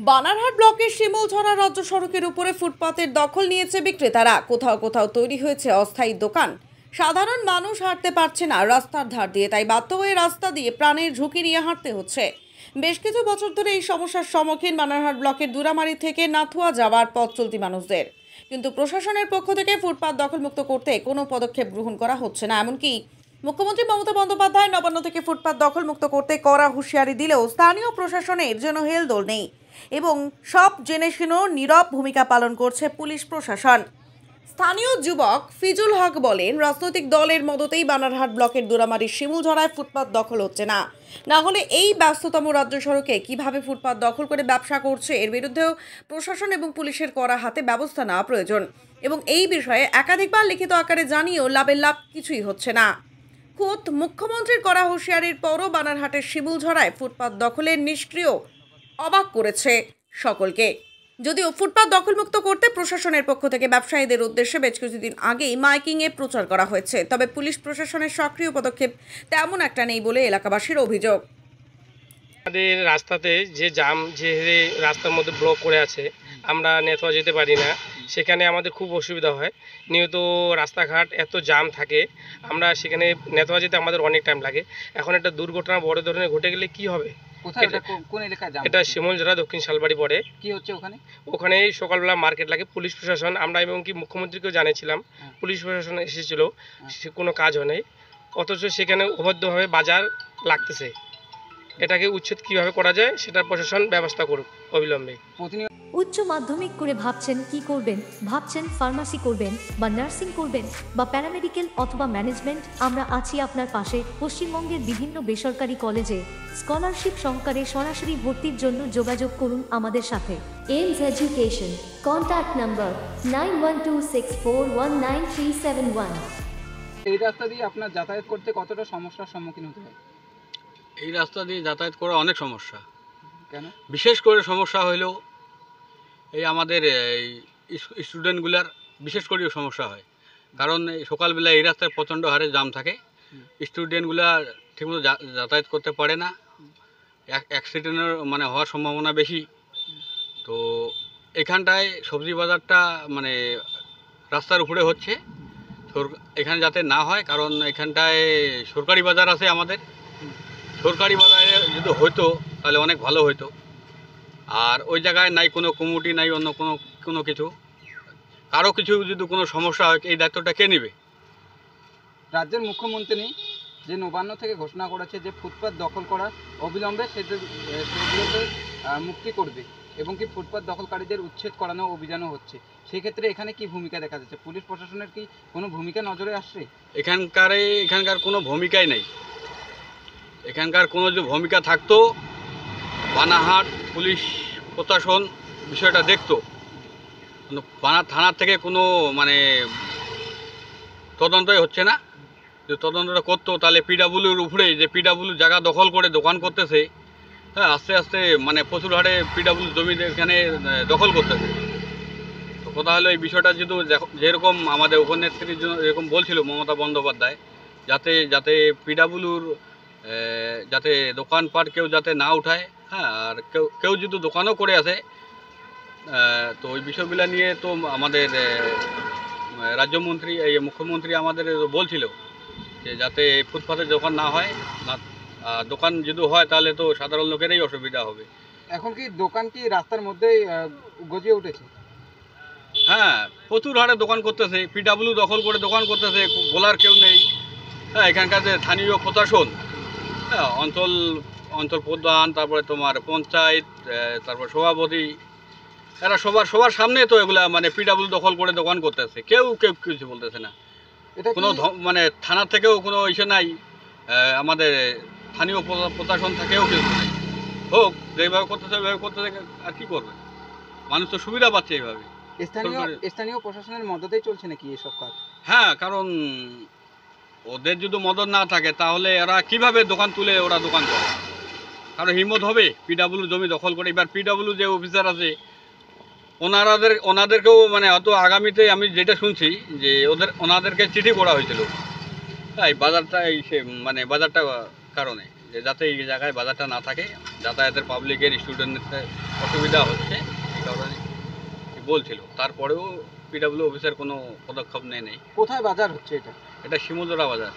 বানারহাট ব্লকের শিমুলঝরা রাজ্য সড়কের উপরে ফুটপাতের দখল নিয়েছে বিক্রেতারা। কোথাও কোথাও তৈরি হয়েছে অস্থায়ী দোকান। সাধারণ মানুষ হাঁটতে পারছে না রাস্তার ধার দিয়ে, তাই বাধ্য হয়ে রাস্তা দিয়ে প্রাণের ঝুঁকি নিয়ে হাঁটতে হচ্ছে। বেশ কিছু বছর ধরে এই সমস্যার সম্মুখীন বানারহাট ব্লকের দুরামারি থেকে নাথুয়া যাওয়ার পথ চলতি মানুষদের। কিন্তু প্রশাসনের পক্ষ থেকে ফুটপাত দখলমুক্ত করতে কোনো পদক্ষেপ গ্রহণ করা হচ্ছে না। এমনকি মুখ্যমন্ত্রী মমতা বন্দ্যোপাধ্যায় নবান্ন থেকে ফুটপাত দখলমুক্ত করতে কড়া হুঁশিয়ারি দিলেও স্থানীয় প্রশাসনের যেন হেলদোল নেই এবং সব জেনে শুনেও নীরব ভূমিকা পালন করছে পুলিশ প্রশাসন। স্থানীয় যুবক ফিজুল হক বলেন, রাজনৈতিক দলের মদতেই বানারহাট ব্লকের দুরামারির শিমুলঝরায় ফুটপাত দখল হচ্ছে না হলে এই ব্যস্ততম রাজ্য সড়কে কিভাবে ফুটপাত দখল করে ব্যবসা করছে, এর বিরুদ্ধেও প্রশাসন এবং পুলিশের কড়া হাতে ব্যবস্থা নেওয়া প্রয়োজন। এবং এই বিষয়ে একাধিকবার লিখিত আকারে জানিয়েও লাভের লাভ কিছুই হচ্ছে না। খোদ মুখ্যমন্ত্রীর করা হুঁশিয়ারির পরও বানারহাটের শিমুলঝরায় ফুটপাত দখলের নিষ্ক্রিয় অবাক করেছে সকলকে। যদিও ফুটপাত দখলমুক্ত করতে প্রশাসনের পক্ষ থেকে ব্যবসায়ীদের উদ্দেশ্যে বেশ কিছুদিন আগেই মাইকিংয়ে প্রচার করা হয়েছে, তবে পুলিশ প্রশাসনের সক্রিয় পদক্ষেপ তেমন একটা নেই বলে এলাকাবাসীর অভিযোগ। আমাদের রাস্তাতে যে জাম, যে রাস্তার মধ্যে ব্লক করে আছে, আমরা নেথোয়া যেতে পারি না, সেখানে আমাদের খুব অসুবিধা হয়। নিয়ত রাস্তাঘাট এত জাম থাকে, আমরা সেখানে নেথোয়া যেতে আমাদের অনেক টাইম লাগে। এখন একটা দুর্ঘটনা বড় ধরনের ঘটে গেলে কি হবে? এটা শিমুলঝরা দক্ষিণ শালবাড়ি পড়ে। কি হচ্ছে ওখানে সকালবেলা মার্কেট লাগে। পুলিশ প্রশাসন, আমরা এবং কি মুখ্যমন্ত্রীকেও জানিয়েছিলাম, পুলিশ প্রশাসন এসেছিল, কোনো কাজ হয় নাই। অথচ সেখানে অবাধ্যভাবে বাজার লাগতেছে। এটাকে উচ্ছেদ কিভাবে করা যায় সেটা প্রশাসন ব্যবস্থা করুক অবিলম্বে। উচ্চ মাধ্যমিক করে ভাবছেন কি করবেন, ভাবছেন ফার্মাসি করবেন বা নার্সিং করবেন বা প্যারামেডিক্যাল অথবা ম্যানেজমেন্ট, আমরা আছি আপনার পাশে। পশ্চিমবঙ্গের বিভিন্ন বেসরকারি কলেজে স্কলারশিপ সহকারে সরাসরি ভর্তির জন্য যোগাযোগ করুন আমাদের সাথে। Aims education, contact number 9126419371। এই রাস্তা দিয়ে আপনার যাতায়াত করতে কতটা সমস্যার সম্মুখীন হতে হয়? এই রাস্তা দিয়ে যাতায়াত করা অনেক সমস্যা। কেন? বিশেষ করে সমস্যা হইলেও এই আমাদের স্টুডেন্টগুলার বিশেষ করেও সমস্যা হয়, কারণ সকালবেলা এই রাস্তায় প্রচণ্ড হারে জাম থাকে। স্টুডেন্টগুলা ঠিকমতো যাতায়াত করতে পারে না, অ্যাক্সিডেন্টের হওয়ার সম্ভাবনা বেশি। তো এখানটায় সবজি বাজারটা রাস্তার উপরে হচ্ছে, এখানে যাতে না হয়, কারণ এখানটায় সরকারি বাজার আছে আমাদের। সরকারি বাজারে যদি হইতো তাহলে অনেক ভালো হইতো। আর ওই জায়গায় নাই কোনো কমিটি, নাই অন্য কোনো কিছু। কারো কিছু যদি কোনো সমস্যা হয়, এই দায়িত্বটা কে নেবে? রাজ্যের মুখ্যমন্ত্রী যে নবান্ন থেকে ঘোষণা করেছে যে ফুটপাত দখল করা অবিলম্বে সেগুলোকে মুক্তি করবে এবং কি ফুটপাত দখলকারীদের উচ্ছেদ করানো অভিযানও হচ্ছে, সেক্ষেত্রে এখানে কি ভূমিকা দেখা যাচ্ছে? পুলিশ প্রশাসনের কি কোনো ভূমিকা নজরে আসছে? এখানকার কোনো ভূমিকাই নেই। এখানকার কোনো যদি ভূমিকা থাকতো, বানারহাট পুলিশ প্রশাসন বিষয়টা দেখতো। বানারহাট থানার থেকে কোনো তদন্তই হচ্ছে না। যদি তদন্তটা করতো তাহলে পিডাব্লিউর উপরে, যে পিডাব্লিউ জায়গা দখল করে দোকান করতেছে, হ্যাঁ, আস্তে আস্তে প্রচুর হারে পিডাব্লিউ জমি এখানে দখল করতেছে। তো কথা হলো, এই বিষয়টা যদি যেরকম আমাদের উপনেত্রীর জন্য এরকম বলছিল মমতা বন্দ্যোপাধ্যায়, যাতে পিডাব্লিউর যাতে দোকানপাট কেউ যাতে না উঠায়, হ্যাঁ, আর কেউ যদি দোকানও করে আসে, তো ওই বিষয়গুলো নিয়ে তো আমাদের রাজ্যমন্ত্রী, এই মুখ্যমন্ত্রী আমাদের বলছিল যে যাতে ফুটপাতের দোকান না হয়, দোকান যদি হয় তাহলে তো সাধারণ লোকেরই অসুবিধা হবে। এখন কি দোকান কি রাস্তার মধ্যেই গজিয়ে উঠেছে? হ্যাঁ, প্রচুর হারে দোকান করতেছে, পিডাব্লিউ দখল করে দোকান করতেছে, বলার কেউ নেই। হ্যাঁ, এখানকার যে স্থানীয় প্রশাসন, হ্যাঁ, অঞ্চল প্রধান, তারপরে তোমার পঞ্চায়েত, তারপর সভাপতি, এরা সবার সামনে তো এগুলা পিডাব্লিউ দখল করে দোকান করতেছে, কেউ কিছু বলতেছে না। কোনো থানা থেকেও কোনো ইসে নাই, আমাদের স্থানীয় প্রশাসন থেকেও কিছু নাই। হোক, যেভাবে করতেছে ওইভাবে করতেছে, আর কি করবে? মানুষ তো সুবিধা পাচ্ছে এইভাবে। স্থানীয় প্রশাসনের মদতেই চলছে নাকি এসব কাজ? হ্যাঁ, কারণ ওদের যদি মদত না থাকে তাহলে এরা কিভাবে দোকান তুলে ওরা দোকান করে? কারণ হিম্মত হবে পিডাব্লিউ জমি দখল করে? এবার পিডাব্লিউ যে অফিসার আছে ওনাদেরকেও হয়তো আগামীতে আমি যেটা শুনছি যে ওনাদেরকে চিঠি করা হয়েছিল, এই বাজারটা বাজারটা কারণে। যে যাতে এই জায়গায় বাজারটা না থাকে, যাতায়াতের পাবলিকের স্টুডেন্টদের অসুবিধা হচ্ছে এই কারণে বলছিল। তারপরেও পিডাব্লিউ অফিসার কোনো পদক্ষেপ নেয় নেই। কোথায় বাজার হচ্ছে এটা? এটা শিমুলতলা বাজার।